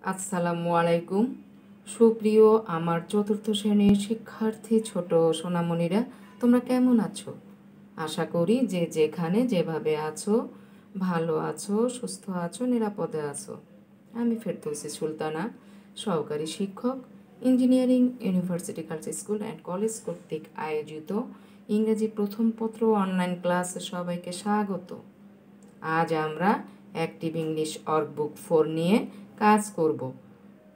আসসালামু আলাইকুম। সুপ্রিয় আমার চতুর্থ শ্রেণীর শিক্ষার্থী ছোট সোনামণিরা, তোমরা কেমন আছো? আশা করি যে যেখানে যেভাবে আছো ভালো আছো, সুস্থ আছো, নিরাপদে আছো। আমি ফেরদৌসী সুলতানা, সহকারী শিক্ষক, engineering university girls school and college কর্তৃক আয়োজিত ইংরেজি প্রথম পত্র অনলাইন ক্লাসে সবাইকে স্বাগত। আজ আমরা অ্যাক্টিভ ইংলিশ ওয়ার্কবুক 4 নিয়ে কাজ করব।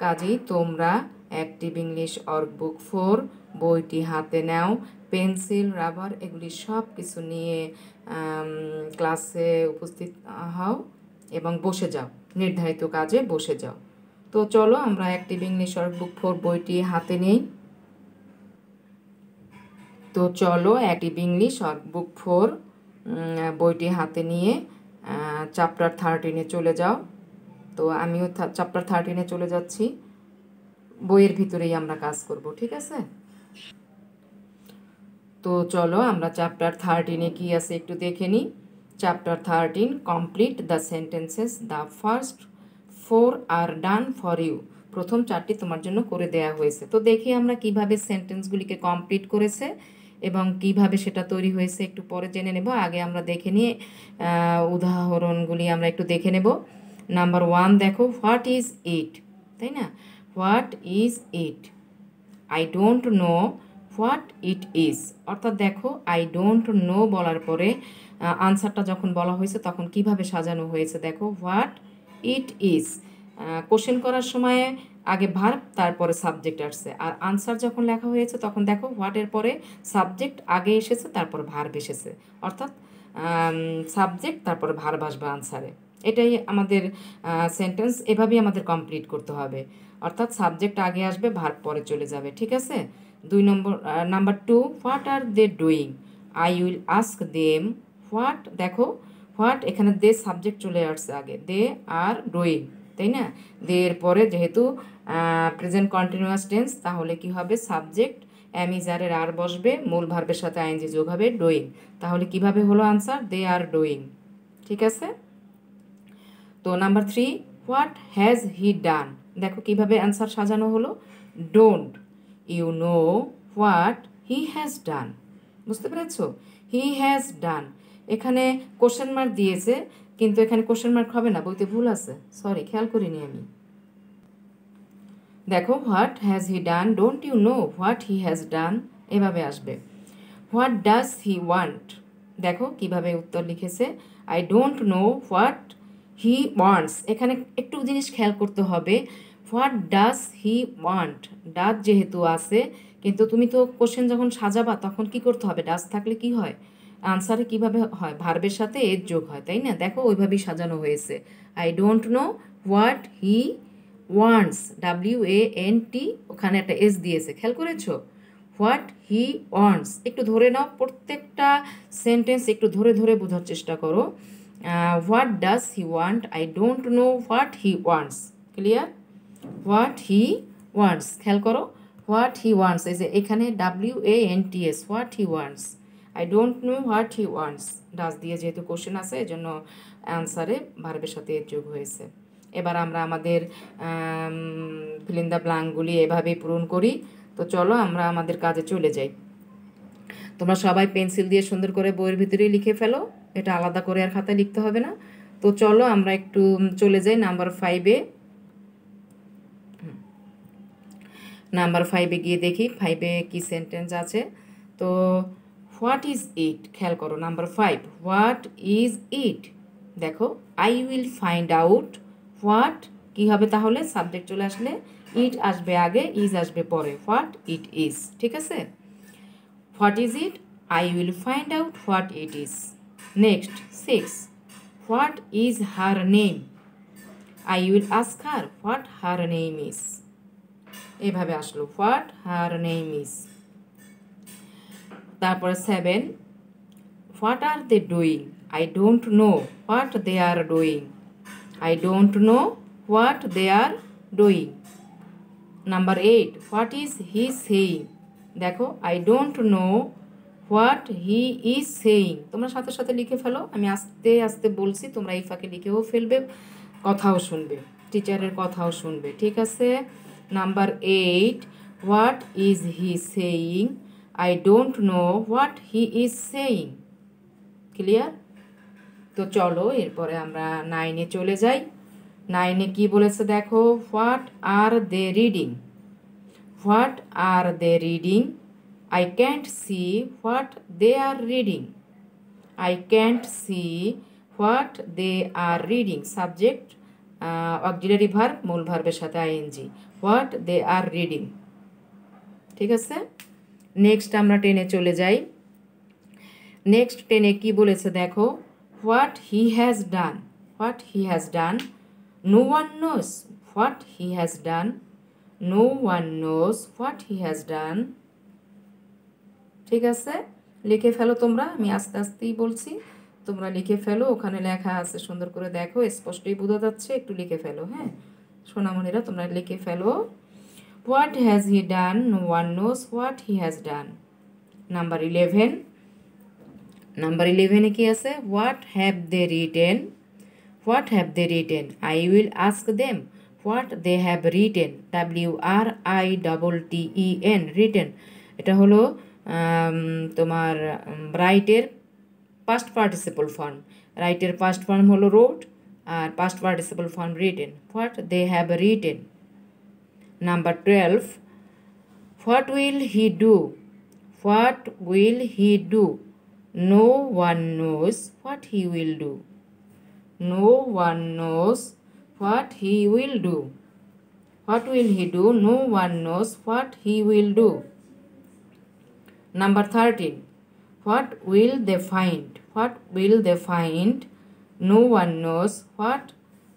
কাজেই তোমরা অ্যাক্টিভ ইংলিশ ওয়ার্কবুক 4 বইটি হাতে নাও, পেন্সিল, রাবার এগুলি সব কিছু নিয়ে ক্লাসে উপস্থিত হও এবং বসে যাও, নির্ধারিত কাজে বসে যাও। তো চলো আমরা অ্যাক্টিভ ইংলিশ ওয়ার্কবুক 4 বইটি হাতে নেই। তো চলো অ্যাক্টিভ ইংলিশ ওয়ার্কবুক 4 বইটি হাতে নিয়ে চ্যাপ্টার 13-এ চলে যাও। তো আমিও চ্যাপ্টার 13-এ চলে যাচ্ছি। বইয়ের ভিতরেই আমরা কাজ করব, ঠিক আছে? তো চলো আমরা চ্যাপ্টার 13-এ কি আছে একটু দেখে নিই। Chapter 13, complete the sentences, the first 4 আর ডান ফর ইউ। প্রথম 4টি তোমার জন্য করে দেয়া হয়েছে। তো দেখি আমরা কিভাবে সেন্টেন্সগুলিকে কমপ্লিট করেছে এবং কিভাবে সেটা তৈরি হয়েছে একটু পরে জেনে নেব। আগে আমরা দেখে নিয়ে উদাহরণগুলি আমরা একটু দেখে নেব। নাম্বার 1 দেখো, হোয়াট ইজ ইট, তাই না? What is it, I don't know what it is. অর্থাৎ দেখো, আই ডোন্ট নো বলার পরে আনসারটা যখন বলা হয়েছে তখন কিভাবে সাজানো হয়েছে দেখো, হোয়াট ইট ইজ। কোশ্চেন করার সময় আগে ভার্ব তারপরে সাবজেক্ট আসছে, আর আনসার যখন লেখা হয়েছে তখন দেখো হোয়াটের পরে সাবজেক্ট আগে এসেছে, তারপর ভার্ব এসেছে। অর্থাৎ সাবজেক্ট তারপরে ভার্ব আসবে আনসারে। এটাই আমাদের সেন্টেন্স, এভাবেই আমাদের কমপ্লিট করতে হবে। অর্থাৎ সাবজেক্ট আগে আসবে, ভার্ব পরে চলে যাবে, ঠিক আছে? Number 2, what are they doing, I will ask them what. দেখো হোয়াট, এখানে দে সাবজেক্ট চলে আসছে আগে, দে আর ডুইং, তাই না? দে এর পরে যেহেতু প্রেজেন্ট কন্টিনিউয়াস টেন্স, তাহলে কি হবে, সাবজেক্ট অ্যামিজারের আর বসবে, মূল ভার্বের সাথে আইএনজি যোগ হবে, ডুইং। তাহলে কিভাবে হলো আনসার, দে আর ডুইং, ঠিক আছে? তো number 3, what has he done. দেখো কিভাবে অ্যান্সার সাজানো হলো, don't you know what he has done. বুঝতে পেরেছো? হি হ্যাজ ডান, এখানে কোশ্চেন মার্ক দিয়েছে, কিন্তু এখানে কোশ্চেন মার্ক হবে না, বলতে ভুল আছে, সরি, খেয়াল করিনি আমি। দেখো, what has he done, don't you know what he has done, এভাবে আসবে। হোয়াট ডাজ হি ওয়ান্ট, দেখো কিভাবে উত্তর লিখেছে, I don't know what he wants. এখানে একটু জিনিস খেয়াল করতে হবে, what does he want, does যেহেতু আছে, কিন্তু তুমি তো কোশ্চেন যখন সাজাবা তখন কি করতে হবে, ডাজ থাকলে কি হয়, আনসারে কিভাবে হয়, ভার্বের সাথে এর যোগ হয়, তাই না? দেখো ওইভাবেই সাজানো হয়েছে, I don't know what he wants, WANT, ওখানে একটা এস দিয়েছে, খেয়াল করেছো? What he wants. একটু ধরে নাও, প্রত্যেকটা সেন্টেন্স একটু ধরে ধরে বোঝার চেষ্টা করো। What does he want, I don't know what he wants, clear? What he wants, খেয়াল করো, হোয়াট হি ওয়ান্টস, এই যে এখানে WANTS, what he wants, I don't know what he wants, does দিয়ে যেহেতু কোশ্চেন আছে এই জন্য অ্যান্সারে ভার্বের সাথে যোগ হয়েছে। এবার আমরা আমাদের ফিল ইন দ্য ব্ল্যাঙ্কগুলি এভাবেই পূরণ করি। তো চলো আমরা আমাদের কাজে চলে যাই। তোমরা সবাই পেন্সিল দিয়ে সুন্দর করে বইয়ের ভিতরেই লিখে ফেলো, এটা আলাদা করে আর খাতায় লিখতে হবে না। তো চলো আমরা একটু চলে যাই নাম্বার 5-এ। নাম্বার 5-এ গিয়ে দেখি 5-এ কি সেন্টেন্স আছে। তো হোয়াট ইজ ইট, খেয়াল করো, নাম্বার 5, হোয়াট ইজ ইট। দেখো, I will find out what, কী হবে তাহলে, সাবজেক্ট চলে আসলে ইট আসবে আগে, ইজ আসবে পরে, হোয়াট ইট ইজ, ঠিক আছে? What is it, I will find out what it is. Next 6, what is her name, I will ask her what her name is. এভাবে আসলো, হোয়াট হার নেম ইজ। তারপরে 7, what are they doing, I don't know what they are doing, I don't know what they are doing. Number 8, what is he saying, দেখো, I don't know what he is saying. তোমরা সাথে সাথে লিখে ফেলো, আমি আস্তে আস্তে বলছি, তোমরা এই ফাঁকে লিখেও ফেলবে, কথাও শুনবে। টিচারের কথাও শুনবে, ঠিক আছে। Number 8, what is he saying? I don't know what he is saying. Clear? তো চলো এরপরে আমরা 9-এ চলে যাই। 9-এ কি বলেছে দেখো, what are they reading? What are they reading? I can't see what they are reading. I can't see what they are reading. Subject, auxiliary verb, মূল ভার্বের সাথে ing. What they are reading. ঠিক আছে। নেক্সট আমরা 10-এ চলে যাই। Next 10-এ কি বলেছে দেখো, what he has done. What he has done. No one knows what he has done. No one knows what he has done. ঠিক আছে, লিখে ফেলো তোমরা, আমি আস্তে আস্তেই বলছি, তোমরা লিখে ফেলো। ওখানে লেখা আছে, সুন্দর করে দেখো, স্পষ্টই বোঝা যাচ্ছে, একটু লিখে ফেলো। হ্যাঁ সোনামণিরা, তোমরা লিখে ফেলো। What has he done? No one knows what he has done. Number 11, number 11-এ কি আছে, what have they written? What have they written? I will ask them what they have written. WRITTEN, written. এটা হলো তোমার রাইটের past participle form. রাইটের past form হলো wrote, আর past participle form written. What they have written. Number 12, what will he do? What will he do? No one knows what he will do. No one knows what he will do. What will he do? No one knows what he will do. Number 13, what will they find? What will they find? No one knows what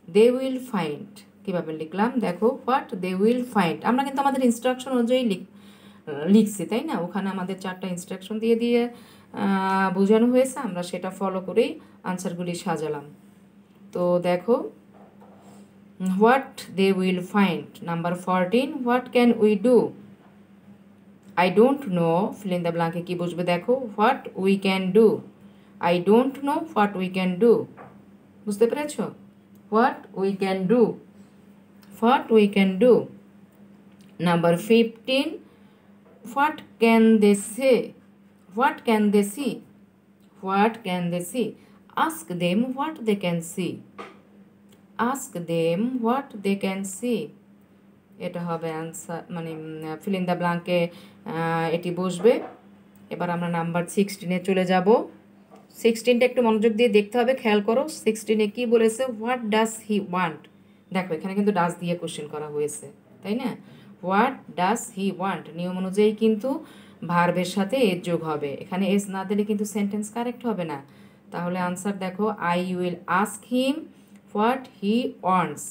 they will find. কিভাবে লিখলাম দেখো, what they will find। আমরা কিন্তু আমাদের instruction অনুযায়ী লিখছি, তাই না? ওখানে আমাদের 4টা ইনস্ট্রাকশন দিয়ে বোঝানো হয়েছে, আমরা সেটা ফলো করেই আনসারগুলি সাজালাম। তো দেখো, what they will find। Number 14, what can we do? I don't know, fill in the blank কি বুঝবে দেখো, what we can do। I don't know what we can do। বুঝতে পেরেছো? what we can do, what we can do। Number 15, what can they say? What can they see? What can they see? Ask them what they can see। Ask them what they can see। এটা হবে answer, মানে fill in the ব্ল্যাঙ্কে এটি বসবে। এবার আমরা number 16-এ চলে যাব। 16টা একটু মনোযোগ দিয়ে দেখতে হবে, খেয়াল করো। 16-এ কি বলেছে, হোয়াট ডাজ হি ওয়ান্ট? দেখো এখানে কিন্তু ডাজ দিয়ে কোশ্চেন করা হয়েছে, তাই না? হোয়াট ডাজ হি ওয়ান্ট, নিয়ম অনুযায়ী কিন্তু ভার্বের সাথে এস যোগ হবে। এখানে এস না দিলে কিন্তু সেন্টেন্স কারেক্ট হবে না। তাহলে আনসার দেখো, I will ask him what he wants.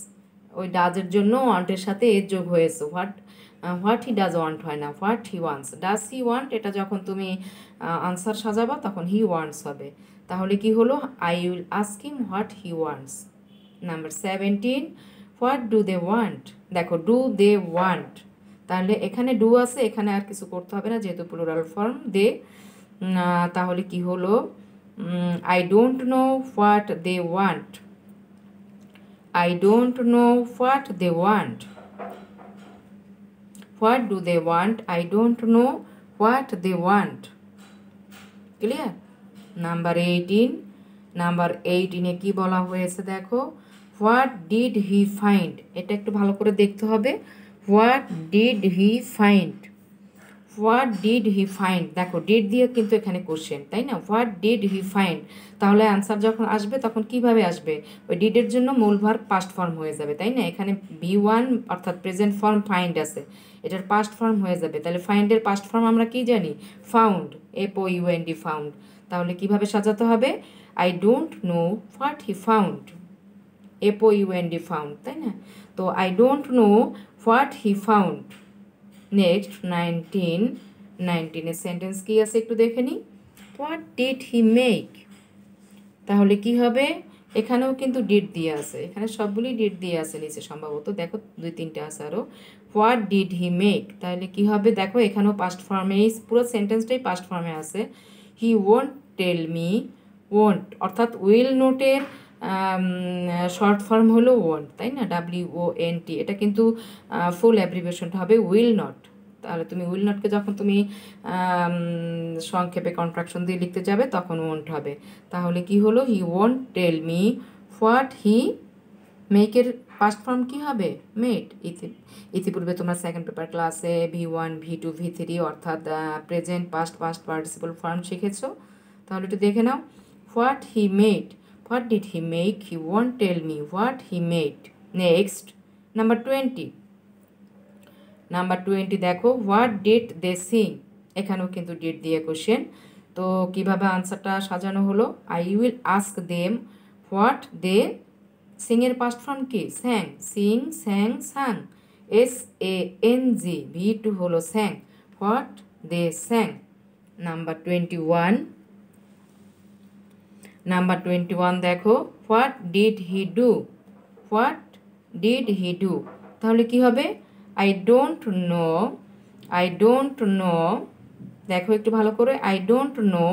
ওই ডাজের জন্য ওয়ান্টের সাথে এর যোগ হয়েছে, হোয়াট হি ডাজ ওয়ান্ট হয় না, what he wants. Does he want, এটা যখন তুমি আনসার সাজাবা তখন হি ওয়ান্টস হবে। তাহলে কি হলো, I will ask him what he wants. Number 17, what do they want? দেখো ডু দে ওয়ান্ট, তাহলে এখানে ডু আছে, এখানে আর কিছু করতে হবে না যেহেতু প্লুরাল ফর্ম দে। তাহলে কি হলো, I don't know what they want. I don't know what they want. What do they want? I don't know what they want. Clear? Number 18. Number 18-এ কি বলা হয়েছে দেখো, what did he find? এটা একটু ভালো করে দেখতে হবে। What did he find? What did he find, দেখো ডিড দিয়ে কিন্তু এখানে কোশ্চেন, তাই না? হোয়াট ডিড হি ফাইন্ড, তাহলে অ্যান্সার যখন আসবে তখন কিভাবে আসবে? ওই ডিডের জন্য মূল ভার্ব পাস্ট ফর্ম হয়ে যাবে, তাই না? এখানে V1 অর্থাৎ প্রেজেন্ট ফর্ম ফাইন্ড আছে, এটার পাস্ট ফর্ম হয়ে যাবে। তাহলে ফাইন্ডের পাস্ট ফর্ম আমরা কি জানি? Found, FOUND, found. তাহলে কিভাবে সাজাতে হবে? I don't know what he found, FOUND, found, তাই না? তো I don't know what he found. Next 19-এর সেন্টেন্স কি আছে একটু দেখে নিই। হোয়াট ডিড হি মেক, তাহলে কি হবে? এখানেও কিন্তু ডিড দিয়ে আছে, এখানে সবগুলি ডিড দিয়ে আছে নিচে সম্ভবত, দেখো 2-3টে আছে আরও। হোয়াট ডিড হি মেক, তাহলে কি হবে? দেখো এখানেও পাস্ট ফর্মে, এই পুরো সেন্টেন্সটাই পাস্ট ফর্মে আছে। হি ওয়ন্ট টেল মি, ওয়ন্ট অর্থাৎ উইল নোটের শর্ট ফর্ম হলো ওয়ন্ট, তাই না? WONT, এটা কিন্তু ফুল অ্যাব্রিভিয়েশনটা হবে উইল নট। তাহলে তুমি উইল নটকে যখন তুমি সংক্ষেপে কন্ট্রাকশন দিয়ে লিখতে যাবে তখন ওয়ন্ট হবে। তাহলে কি হলো? He won't tell me what he মেকের পাস্ট ফর্ম কি হবে? মেড। ইতিপূর্বে তোমরা সেকেন্ড পেপার ক্লাসে V1 V2 V3 অর্থাৎ প্রেজেন্ট পাস্ট পার্টিসিপল ফর্ম শিখেছো। তাহলে একটু দেখে নাও। What he made, what did he make, he won't tell me what he made. Next number 20। Number 20 দেখো, হোয়াট ডিড দে সিং, এখানেও কিন্তু ডিড দিয়ে কোশ্চেন। তো কিভাবে আনসারটা সাজানো হলো? I will ask them what they sing এর পাস্ট ফর্ম কি? স্যাং, সিং স্যাং সাং, SANG, V2 হলো স্যাং, হোয়াট দে স্যাং। নাম্বার 21। নাম্বার 21 দেখো, what did he do, what did he do. তাহলে কি হবে? I don't no, I don't no, দেখো একটু ভালো করে, I don't know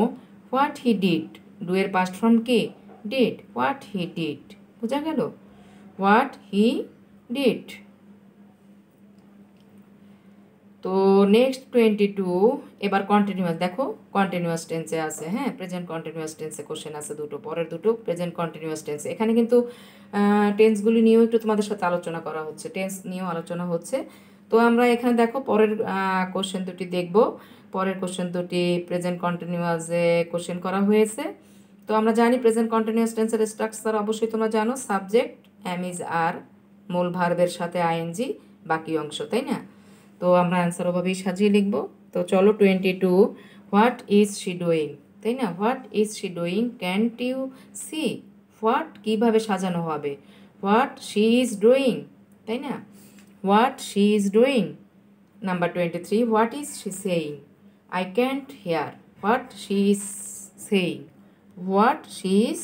what he did. Do এর পাস্ট ফর্ম কি? Did, what he did. বোঝা গেল? What he did. তো নেক্সট 22। এবার কন্টিনিউয়াস দেখো, কন্টিনিউয়াস টেন্সে আছে, হ্যাঁ, প্রেজেন্ট কন্টিনিউয়াস টেন্সে কোশ্চেন আছে দুটো, পরের দুটো প্রেজেন্ট কন্টিনিউয়াস টেন্সে। এখানে কিন্তু টেন্সগুলি নিয়েও একটু তোমাদের সাথে আলোচনা করা হচ্ছে, টেন্স নিয়েও আলোচনা হচ্ছে। তো আমরা এখানে দেখো পরের কোশ্চেন দুটি দেখব। পরের কোশ্চেন দুটি প্রেজেন্ট কন্টিনিউয়াসে কোশ্চেন করা হয়েছে। তো আমরা জানি প্রেজেন্ট কন্টিনিউয়াস টেন্সের স্ট্রাকচার অবশ্যই তোমরা জানো, সাবজেক্ট এম ইজ আর, মূল ভার্বের সাথে আইএনজি, বাকি অংশ, তাই না? তো আমরা অ্যান্সার ওভাবেই সাজিয়ে লিখব। তো চলো 22, হোয়াট ইজ শি ডুইং, তাই না? What is she doing, can't you see, what কীভাবে সাজানো হবে? হোয়াট শি ইজ ডুইং, তাই না? What she is doing. Number 23, what is she saying, I can't hear, what she is saying, what she is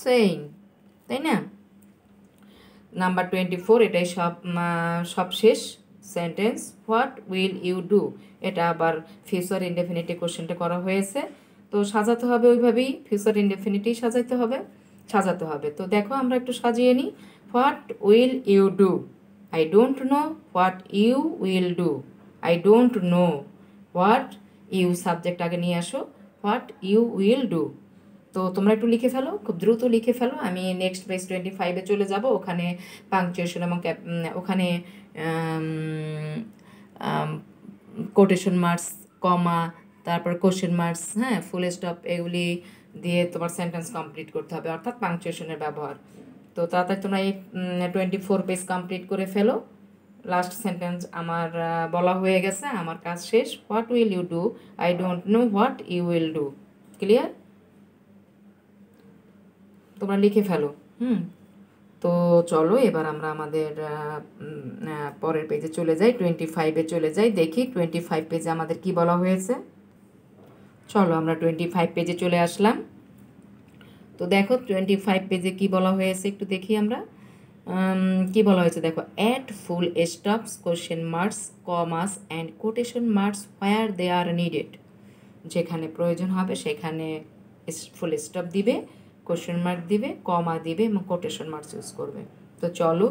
saying, তাই না? Number 24, এটাই সব শেষ sentence. What will you do, এটা আবার ফিউচার ইনডেফিনিটিভ কোশ্চেনটা করা হয়েছে। তো সাজাতে হবে ওইভাবেই, ফিউচার ইনডেফিনিটিভ সাজাতে হবে। তো দেখো আমরা একটু সাজিয়ে নিই। What will you do, I don't know what you will do, I don't know what you, subject আগে নিয়ে আসো, হোয়াট ইউ উইল ডু। তো তোমরা একটু লিখে ফেলো, খুব দ্রুত লিখে ফেলো। আমি নেক্সট পেজ 25-এ চলে যাব। ওখানে পাংচুয়েশন এবং ওখানে কোটেশন মার্কস, কমা, তারপর কোশ্চেন মার্কস, হ্যাঁ, ফুল স্টপ, এগুলি দিয়ে তোমার সেন্টেন্স কমপ্লিট করতে হবে, অর্থাৎ পাংচুয়েশনের ব্যবহার। তো তাড়াতাড়ি তোমরা এই 24 পেজ কমপ্লিট করে ফেলো। লাস্ট সেন্টেন্স আমার বলা হয়ে গেছে, আমার কাজ শেষ। What will you do, I don't know what you will do. Clear? তোমরা লিখে ফেলো। তো চলো এবার আমরা আমাদের পরের পেজে চলে যাই, 25-এ চলে যাই, দেখি 25 পেজে আমাদের কি বলা হয়েছে। চলো আমরা 25 পেজে চলে আসলাম। তো দেখো 25 পেজে কি বলা হয়েছে একটু দেখি আমরা। কি বলা হয়েছে দেখো, add full stops, question marks, commas and quotation marks where they are needed. যেখানে প্রয়োজন হবে সেখানে ফুল স্টপ দিবে, কোশ্চেন মার্ক দিবে, কমা দিবে এবং কোটেশন মার্কস ইউজ করবে। তো চলো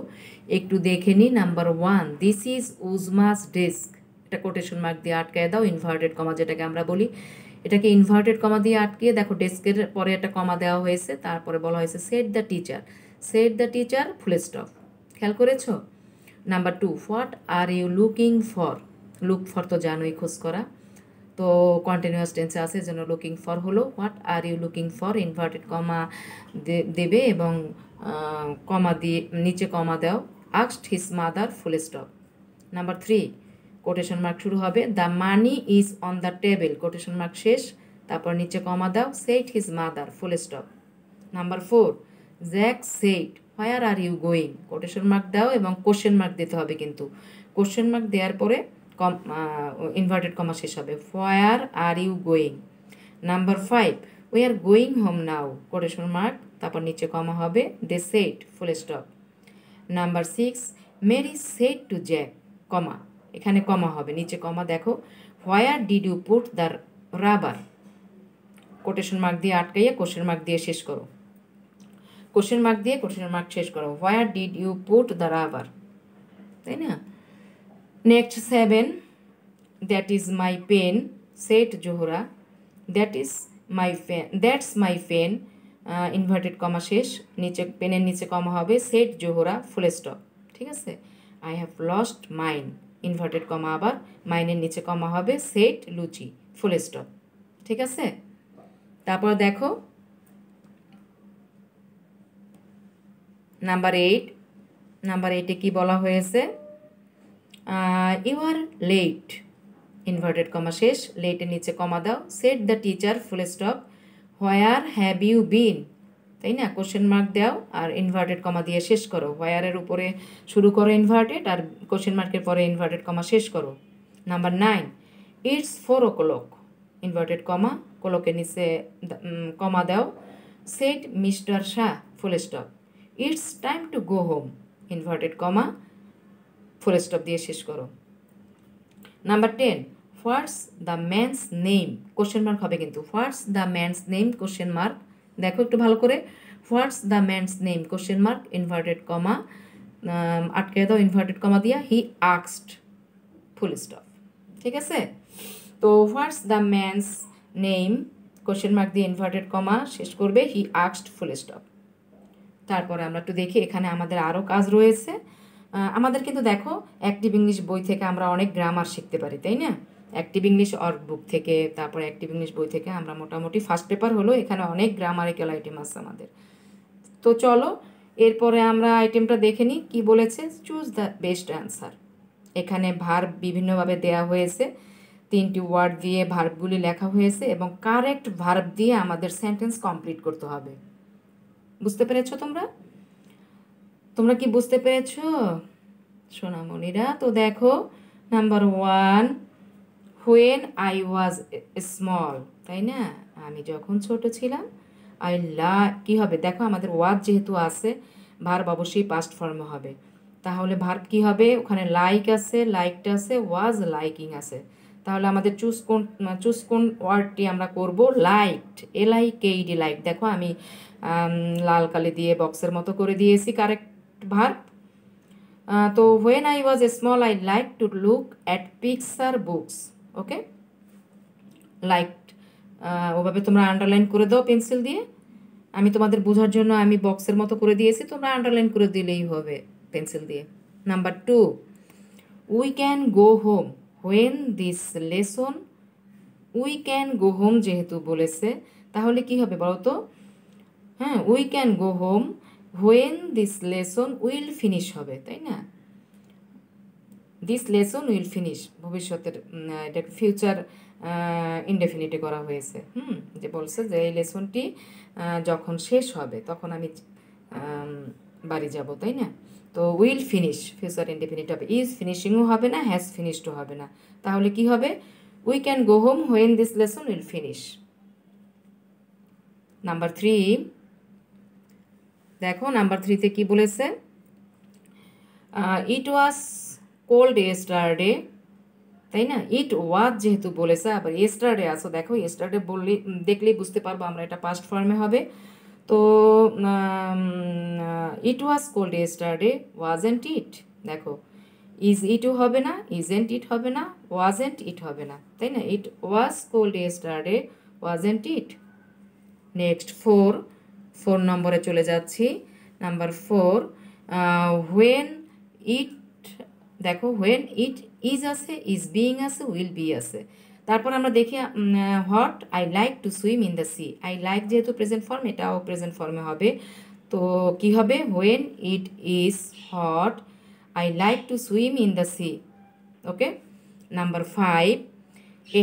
একটু দেখে নিই। নাম্বার 1, দিস ইজ উজমাস ডেস্ক, এটা কোটেশন মার্ক দিয়ে আটকায় দাও, ইনভার্টেড কমা যেটাকে আমরা বলি, এটাকে ইনভার্টেড কমা দিয়ে আটকিয়ে দেখো ডেস্কের পরে একটা কমা দেওয়া হয়েছে, তারপরে বলা হয়েছে said the teacher, said the teacher full stop. খেয়াল করেছো? Number 2, what are you looking for, look for তো জানোই খোঁজ করা, তো কন্টিনিউয়াস টেন্সে আছে যেন লুকিং ফর হলো। What are you looking for, inverted comma দেবে এবং কমা দিয়ে নিচে কমা দাও, asked his mother full stop. Number 3, quotation mark শুরু হবে, the money is on the table, quotation mark শেষ, তারপর নিচে কমা দাও, said his mother full stop. Number 4, Jack said where are you going, quotation mark দাও এবং question mark দিতে হবে, কিন্তু কোশ্চেন মার্ক দেওয়ার পরে ইনভার্টেড কমা শেষ হবে, where are you going. Number 5, we are going home now, quotation mark, তারপর নিচে কমা হবে, they set full stop. Number 6, Mary set to Jack, comma, এখানে কমা হবে, নিচে কমা দেখো, where did you put the rubber, quotation mark দিয়ে আটকাইয়ে question mark দিয়ে শেষ করো। কোশ্চেন মার্ক দিয়ে কোশ্চেন মার্ক শেষ করো। Where did you put the rubber, তাই না? Next 7, that is my pen said Zohra, that is my pen, that's my pen inverted comma শেষ, নিচে পেনের নিচে কমা হবে, সেট জোহরা ফুল স্টপ, ঠিক আছে? I have lost mine inverted comma আবার মাইনের নিচে কমা হবে, সেট লুচি ফুল স্টপ, ঠিক আছে? তারপর দেখো নাম্বার 8, নাম্বার 8-এ কী বলা হয়েছে? You are late inverted comma শেষ, লেটের নিচে কমা দাও, said the teacher full stop, where have you been, তাই না? কোশ্চেন মার্ক দাও আর ইনভার্টেড কমা দিয়ে শেষ করো। হোয়ারের উপরে শুরু করো ইনভার্টেড আর কোশ্চেন মার্কের পরে ইনভার্টেড কমা শেষ করো। Number 9, it's 4 o'clock inverted comma, কোলকের নিচে কমা দাও, set mister Shah full stop, it's time to go home inverted comma full stop দিয়ে শেষ করো। Number 10, what's the man's name, question mark হবে কিন্তু, what's the man's name question mark, দেখো একটু ভালো করে, what's the man's name question mark inverted comma আটকে দাও ইনভার্টেড কমা দিয়া, হি আক্সড ফুল স্টপ, ঠিক আছে? তো হোয়াটস the man's name question mark দিয়ে ইনভার্টেড কমা শেষ করবে, হি আক্সড ফুল স্টপ। তারপরে আমরা একটু দেখি, এখানে আমাদের আরও কাজ রয়েছে। আমাদের কিন্তু দেখো অ্যাক্টিভ ইংলিশ বই থেকে আমরা অনেক গ্রামার শিখতে পারি, তাই না? অ্যাক্টিভ ইংলিশ ওয়ার্ক বুক থেকে, তারপরে অ্যাক্টিভ ইংলিশ বই থেকে আমরা মোটামুটি ফার্স্ট পেপার হলো, এখানে অনেক গ্রামারিক্যাল আইটেম আছে আমাদের। তো চলো এরপরে আমরা আইটেমটা দেখে নিই কী বলেছে। Choose the best answer. এখানে ভার্ব বিভিন্নভাবে দেয়া হয়েছে, 3টি ওয়ার্ড দিয়ে ভার্বগুলি লেখা হয়েছে এবং কারেক্ট ভার্ব দিয়ে আমাদের সেন্টেন্স কমপ্লিট করতে হবে। বুঝতে পেরেছো তোমরা? তোমরা কি বুঝতে পেরেছো সোনামণিরা? তো দেখো number 1, when I was small, তাই না? আমি যখন ছোট ছিলাম, কি হবে দেখো, আমাদের ওয়াজ যেহেতু আছে, ভার্ব অবশ্যই পাস্ট ফর্মে হবে। তাহলে ভার্ব কি হবে? ওখানে লাইক আছে, লাইকটা আছে, ওয়াজ লাইকিং আছে। তাহলে আমাদের চুজ কোন ওয়ার্ডটি আমরা করব? Liked, LIKED, like. দেখো আমি লাল কালি দিয়ে বক্সের মতো করে দিয়েছি কারেক্ট ভার্ব। তো when I was small I like to look at picture books, okay? Liked ওভাবে তোমরা আন্ডারলাইন করে দাও পেন্সিল দিয়ে। আমি তোমাদের বোঝার জন্য আমি বক্সের মতো করে দিয়েছি, তোমরা আন্ডারলাইন করে দিলেই হবে পেন্সিল দিয়ে। Number 2, we can go home when this lesson, we can go home যেহেতু বলেছে, তাহলে কি হবে বলো তো? হ্যাঁ, we can go home when this lesson will finish হবে, তাই না? দিস লেসন উইল ফিনিশ ভবিষ্যতের, এটা ফিউচার ইনডেফিনিটে করা হয়েছে। যে বলছে যে এই লেসনটি যখন শেষ হবে তখন আমি বাড়ি যাব, তাই না? তো উইল ফিনিশ ফিউচার ইনডেফিনিট হবে, ইজ ফিনিশিংও হবে না, হ্যাজ ফিনিশডও হবে না। তাহলে কি হবে? We can go home when this lesson will finish. Number 3, দেখো নাম্বার 3-তে কি বলেছে? ইট ওয়াজ কোল্ড ইয়েস্টারডে, তাই না? ইট ওয়াজ যেহেতু বলেছে, আবার ইয়েস্টারডে আসো, দেখো ইয়েস্টারডে বললে দেখলেই বুঝতে পারবো আমরা এটা পাস্ট ফর্মে হবে। তো ইট ওয়াজ কোল্ড ইয়েস্টারডে ওয়াজেন্ট ইট, দেখো ইজ ইটও হবে না, ইজেন্ট ইট হবে না, ওয়াজেন্ট ইট হবে না, তাই না? It was cold yesterday wasn't it. Next 4 নম্বরে চলে যাচ্ছি। নাম্বার 4, হোয়েন ইট, দেখো হোয়েন ইট ইজ আছে, ইজ বিইং আছে, উইল বি আছে। তারপর আমরা দেখি hot I like to swim in the sea, I like যেহেতু প্রেজেন্ট ফর্ম, এটাও প্রেজেন্ট ফর্মে হবে। তো কি হবে? When it is hot I like to swim in the sea, okay? Number 5,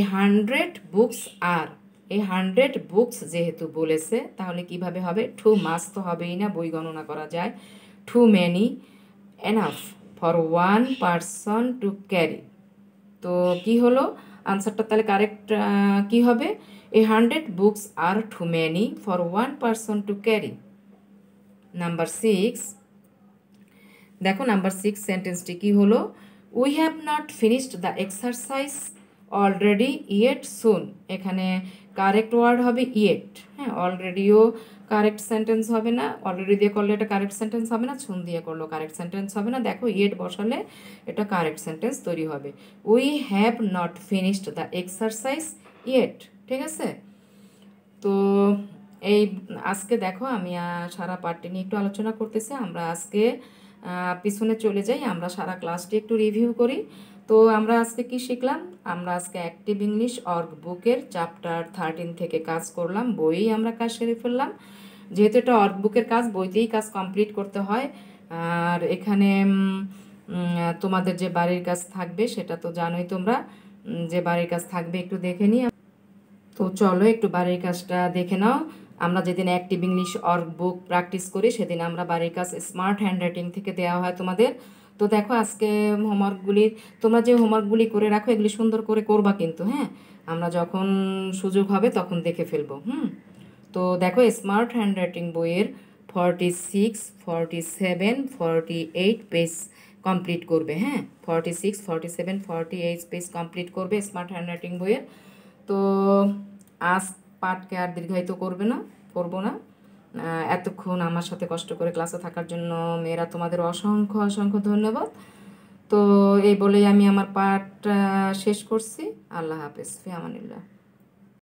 100 books R, 100 books যেহেতু বলেছে তাহলে কিভাবে হবে? টু মাস তো হবেই না, বই গণনা করা যায়। Too many enough for one person to carry. তো কি হলো আনসারটা? তাহলে কারেক্ট কি হবে? 100 books are too many for one person to carry. Number 6, দেখো নাম্বার 6 সেন্টেন্সটি কি হলো? We have not finished the exercise already yet soon. এখানে কারেক্ট ওয়ার্ড হবে ইয়েট। হ্যাঁ, অলরেডিও কারেক্ট সেন্টেন্স হবে না, অলরেডি দিয়ে করলে এটা কারেক্ট সেন্টেন্স হবে না, ছুন দিয়ে করলেও কারেক্ট সেন্টেন্স হবে না। দেখো ইয়েট বসালে এটা কারেক্ট সেন্টেন্স তৈরি হবে। We have not finished the exercise yet. ঠিক আছে, তো এই আজকে দেখো আমি সারা পার্টটি নিয়ে একটু আলোচনা করতেছি। আমরা আজকে পিছনে চলে যাই, আমরা সারা ক্লাসটি একটু রিভিউ করি। তো আমরা আজকে কি শিখলাম? আমরা আজকে অ্যাক্টিভ ইংলিশ অর্গ বুকের চ্যাপ্টার 13 থেকে কাজ করলাম, বইয়েই আমরা কাজ সেরে ফেললাম। যেহেতু এটা অর্গ বুকের কাজ, বইতেই কাজ কমপ্লিট করতে হয়। আর এখানে তোমাদের যে বাড়ির কাজ থাকবে সেটা তো জানোই তোমরা, যে বাড়ির কাজ থাকবে একটু দেখে নিই। তো চলো একটু বাড়ির কাজটা দেখে নাও। আমরা যেদিন অ্যাক্টিভ ইংলিশ অর্গ বুক প্র্যাকটিস করি সেদিন আমরা বাড়ির কাজ স্মার্ট হ্যান্ডরাইটিং থেকে দেওয়া হয় তোমাদের। তো দেখো আজকে হোমওয়ার্কগুলি, তোমরা যে হোমওয়ার্কগুলি করে রাখো এগুলি সুন্দর করে করবা কিন্তু, হ্যাঁ, আমরা যখন সুযোগ হবে তখন দেখে ফেলবো। তো দেখো স্মার্ট হ্যান্ডরাইটিং বইয়ের 46, 47, 48 পেজ কমপ্লিট করবে। হ্যাঁ, 46, 47, 48 পেজ কমপ্লিট করবে স্মার্ট হ্যান্ডরাইটিং বইয়ের। তো আজ পাঠকে আর দীর্ঘায়িত করবো না। এতক্ষণ আমার সাথে কষ্ট করে ক্লাসে থাকার জন্য মেয়েরা তোমাদের অসংখ্য অসংখ্য ধন্যবাদ। তো এই বলেই আমি আমার পাঠ শেষ করছি। আল্লাহ হাফেজ, ফি আমানিল্লাহ।